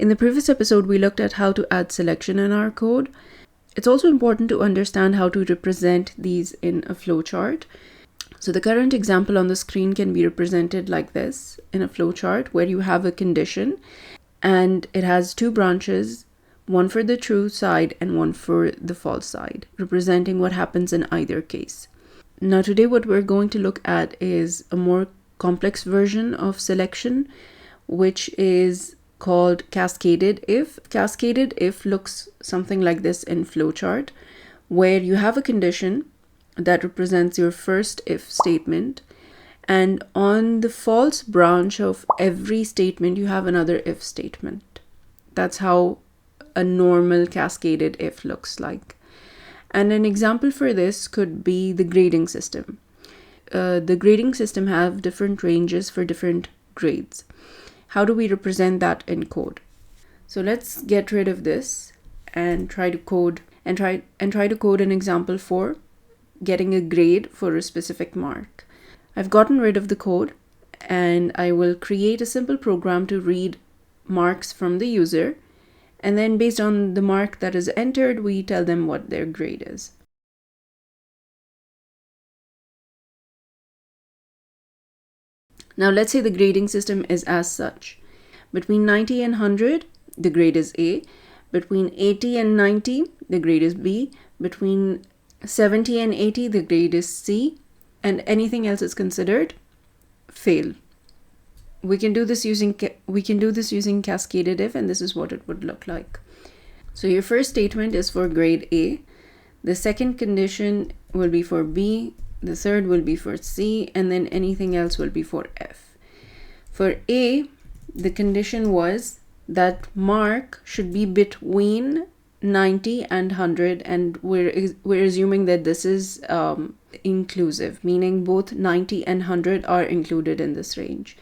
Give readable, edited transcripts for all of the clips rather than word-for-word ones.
In the previous episode, we looked at how to add selection in our code. It's also important to understand how to represent these in a flowchart. So the current example on the screen can be represented like this in a flowchart, where you have a condition and it has two branches, one for the true side and one for the false side, representing what happens in either case. Now today what we're going to look at is a more complex version of selection, which is called Cascaded IF. Cascaded IF looks something like this in flowchart, where you have a condition that represents your first if statement, and on the false branch of every statement you have another if statement. That's how a normal cascaded if looks like. And an example for this could be the grading system. The grading system have different ranges for different grades. How do we represent that in code? So let's get rid of this and try to code an example for getting a grade for a specific mark. I've gotten rid of the code and I will create a simple program to read marks from the user, and then based on the mark that is entered, we tell them what their grade is. Now let's say the grading system is as such. Between 90 and 100, the grade is A. Between 80 and 90, the grade is B. Between 70 and 80, the grade is C. And anything else is considered fail. We can do this using cascaded if, and this is what it would look like. So your first statement is for grade A. The second condition will be for B. The third will be for C, and then anything else will be for F. For A, the condition was that mark should be between 90 and 100, and we're assuming that this is inclusive, meaning both 90 and 100 are included in this range.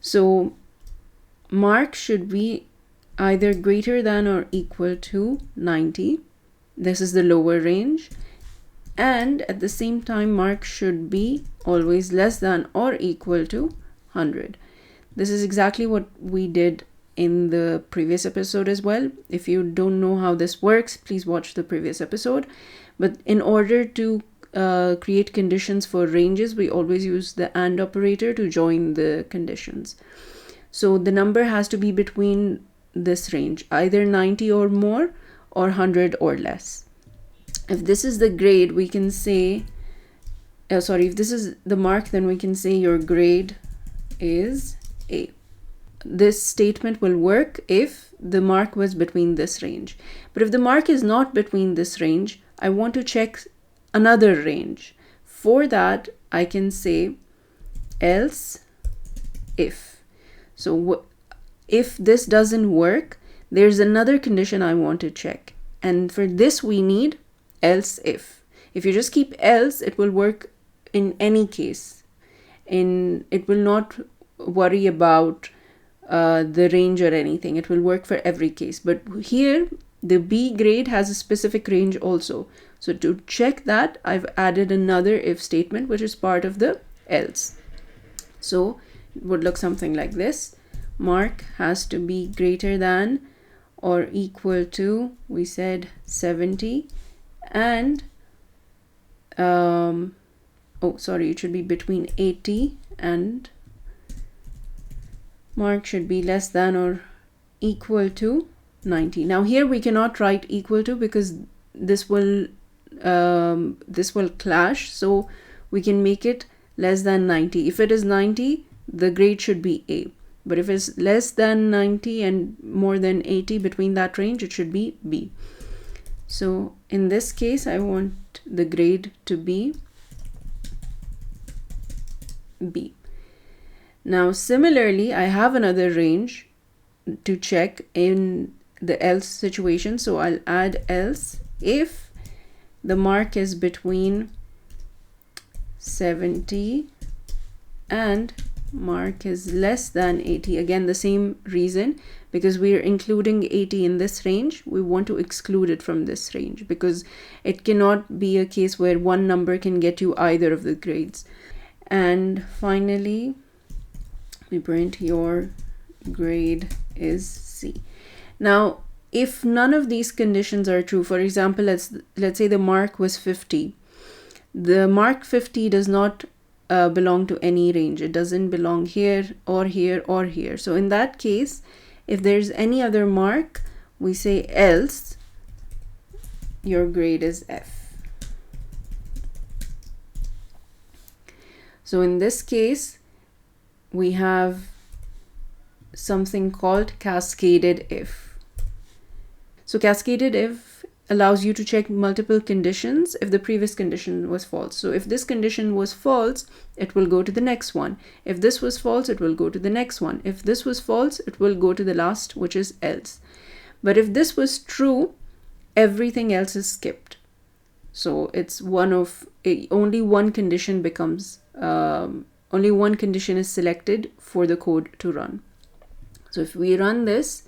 So mark should be either greater than or equal to 90. This is the lower range. And at the same time, mark should be always less than or equal to 100. This is exactly what we did in the previous episode as well. If you don't know how this works, please watch the previous episode. But in order to create conditions for ranges, we always use the AND operator to join the conditions. So the number has to be between this range, either 90 or more or 100 or less. If this is the grade, we can say, if this is the mark, then we can say your grade is A. This statement will work if the mark was between this range. But if the mark is not between this range, I want to check another range. For that, I can say else if. So if this doesn't work, there's another condition I want to check. And for this, we need else if. If you just keep else, it will work in any case. It will not worry about the range or anything. It will work for every case. But here, the B grade has a specific range also. So to check that, I've added another if statement, which is part of the else. So it would look something like this. Mark has to be greater than or equal to, we said 70, and it should be between 80 and mark should be less than or equal to 90. Now here we cannot write equal to because this will clash, so we can make it less than 90. If it is 90, the grade should be A. But if it's less than 90 and more than 80, between that range, it should be B. So in this case, I want the grade to be B. Now similarly, I have another range to check in the else situation. So I'll add else if the mark is between 70 and mark is less than 80. Again, the same reason, because we are including 80 in this range, we want to exclude it from this range because it cannot be a case where one number can get you either of the grades. And finally, we print your grade is C. C. Now, if none of these conditions are true, for example, let's say the mark was 50. The mark 50 does not belong to any range. It doesn't belong here or here or here. So in that case, if there's any other mark, we say else your grade is F. So in this case, we have something called cascaded if. So cascaded if allows you to check multiple conditions if the previous condition was false. So if this condition was false, it will go to the next one. If this was false, it will go to the next one. If this was false, it will go to the last, which is else. But if this was true, everything else is skipped. So it's only one condition becomes, only one condition is selected for the code to run. So if we run this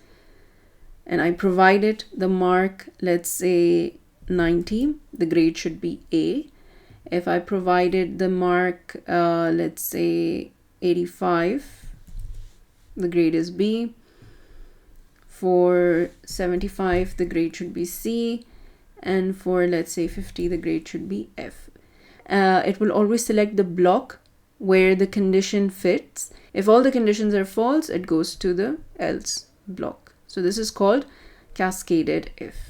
and I provided the mark, let's say 90, the grade should be A. If I provided the mark, let's say 85, the grade is B. For 75, the grade should be C. And for, let's say 50, the grade should be F. It will always select the block where the condition fits. If all the conditions are false, it goes to the else block. So this is called cascaded if.